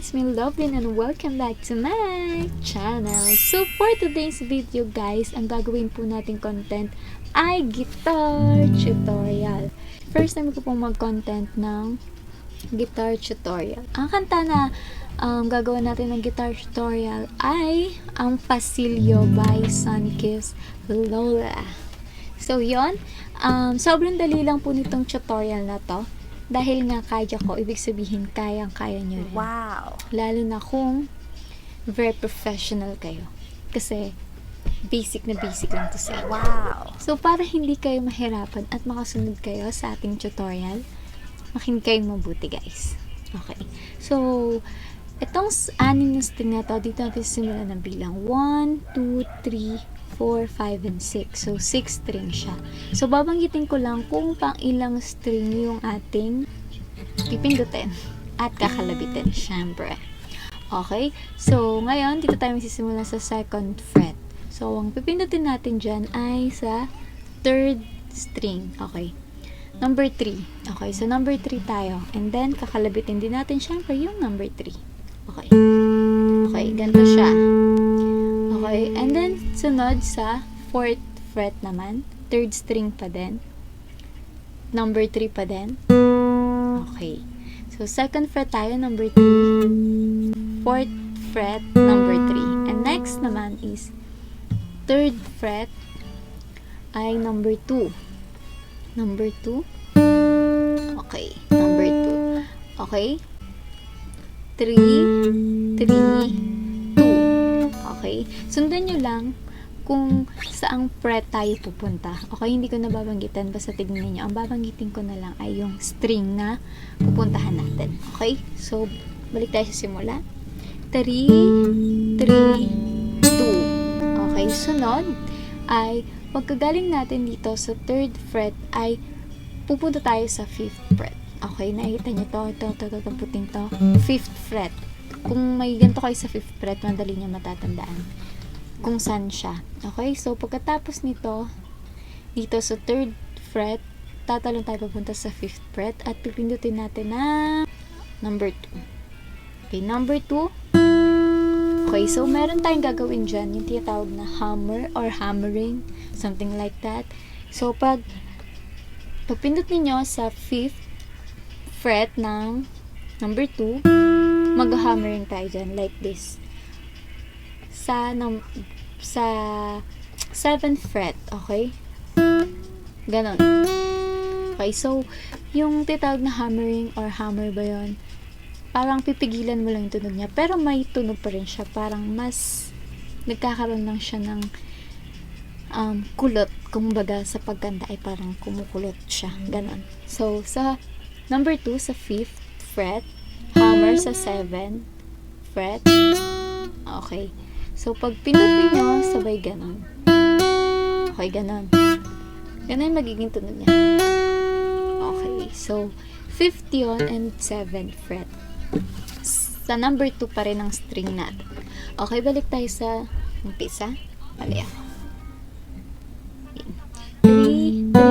it's me Lovelyn and welcome back to my channel. So for today's video guys, ang gagawin po nating content ay guitar tutorial. First time ko pong mag-content ng guitar tutorial. Ang kanta na gagawa natin ng guitar tutorial ay ang Pasilyo by Subkissed Lola. So yon, sobrang dali lang po nitong tutorial na to. Dahil nga kaya ko, ibig sabihin kayang-kaya nyo rin. Wow! Lalo na kung very professional kayo. Kasi basic na basic lang to sa inyo. Wow! So para hindi kayo mahirapan at makasunod kayo sa ating tutorial, makinig kayong mabuti guys. Okay. So, itong 6 na string na to, dito natin simulan ng bilang 1, 2, 3, 4, 5, and 6. So, 6 string siya. So, babanggitin ko lang kung pang ilang string yung ating pipindutin at kakalabitin, syempre. Okay? So, ngayon, dito tayo magsisimula sa 2nd fret. So, ang pipindutin natin dyan ay sa 3rd string. Okay? Number 3. Okay, so number 3 tayo. And then, kakalabitin din natin syempre yung number 3. Okay. Okay, ganito siya. Okay, and then, sunod sa 4th fret naman. 3rd string pa din. Number 3 pa din. Okay. So, 2nd fret tayo, number 3. 4th fret, number 3. And next naman is 3rd fret ay number 2. Number 2. Okay. Number 2. Okay. 3, 2. Okay. Sundan nyo lang kung saang fret tayo pupunta. Okay, hindi ko na babanggitan. Basta tignan nyo. Ang babanggitin ko na lang ay yung string na pupuntahan natin. Okay? So, balik tayo sa simula. 3, 2. Okay, sunod ay pagkagaling natin dito sa 3rd fret ay pupunta tayo sa 5th fret. Okay, nakita nyo to, ito, puting to. 5th fret. Kung may ganito kayo sa 5th fret, madali nyo matatandaan kung saan siya. Okay, so pagkatapos nito, dito sa 3rd fret, tatalon tayo papunta sa 5th fret at pipindutin natin na number 2. Okay, number 2. Okay, so meron tayong gagawin dyan, yung tinatawag na hammer or hammering, something like that. So, pag pagpindot ninyo sa 5th fret ng number 2, mag-hammering tayo dyan, like this. Sa 7th fret, okay? Ganon. Okay, so, yung tinatawag na hammering or hammer ba yun? Parang pipigilan mo lang yung tunog niya, pero may tunog pa rin siya. Parang mas nagkakaroon lang siya ng kulot. Kumbaga sa pagkanta ay parang kumukulot siya. Ganon. So, sa number 2, sa 5th fret, hammer sa 7th fret. Okay. So, pag pinot niyo, sabay ganon. Okay, ganon. Ganon yung magiging tunog niya. Okay. So, 5th yun and 7th fret. Sa number 2 pa rin ang string natin. Okay, balik tayo sa umpisa. Mali ako. 3, 2.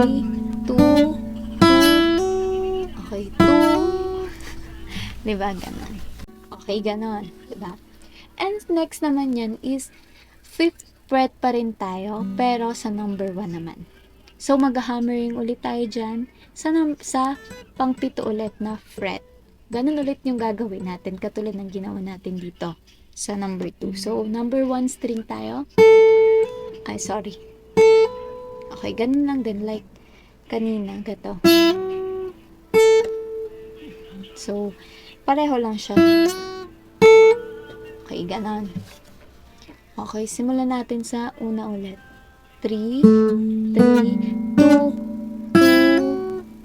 Okay, 2. Diba, ganon. Okay, ganon. Diba? And next naman yan is 5th fret pa rin tayo, pero sa number 1 naman. So, mag-hammering ulit tayo dyan sa pang-pito ulit na fret. Ganun ulit yung gagawin natin, katulad ng ginawa natin dito sa number 2. So, number 1 string tayo. Ay, sorry. Okay, ganun lang din, like kanina, gato. So, pareho lang siya. Okay, ganon. Okay, simulan natin sa una ulit. 3, 2,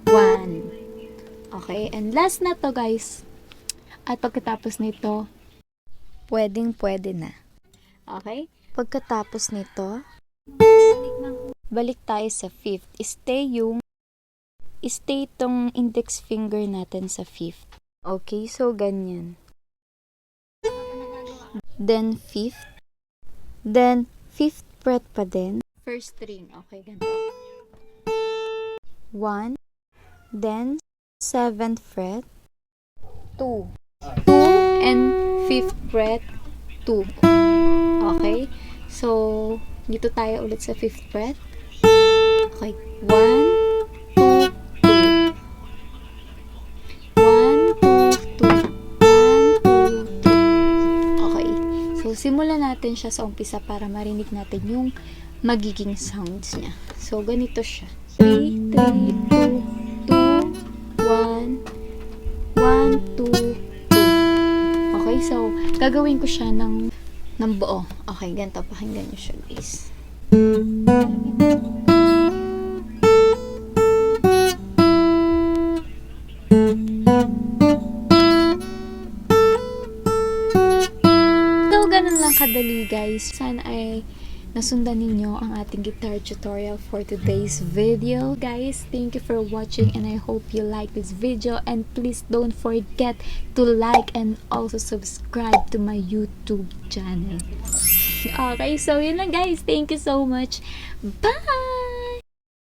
1. Okay, and last na to guys. At pagkatapos nito, pwede na. Okay? Pagkatapos nito, balik tayo sa 5th. Stay tong index finger natin sa 5th. Okay, so ganyan. Then 5th. Then 5th fret pa din. First string. Okay, ganito. 1. Then 7th fret. 2. 2 and 5th fret, 2. Okay? So, dito tayo ulit sa 5th fret. Okay, 1, 2, 2. 1, 2, 2. 1, 2, 2. Okay. So, simulan natin siya sa umpisa para marinig natin yung magiging sounds niya. So, ganito siya. 3, 3, 2, 2, 1, 1, 2, 2. Okay, so, gagawin ko siya ng buo. Okay, ganito. Pakinggan nyo siya, guys. So, ganun lang kadali, guys. Sana ay nasundan ninyo ang ating guitar tutorial for today's video. Guys, thank you for watching and I hope you like this video, and please don't forget to like and also subscribe to my YouTube channel. Okay, so yun lang guys. Thank you so much. Bye!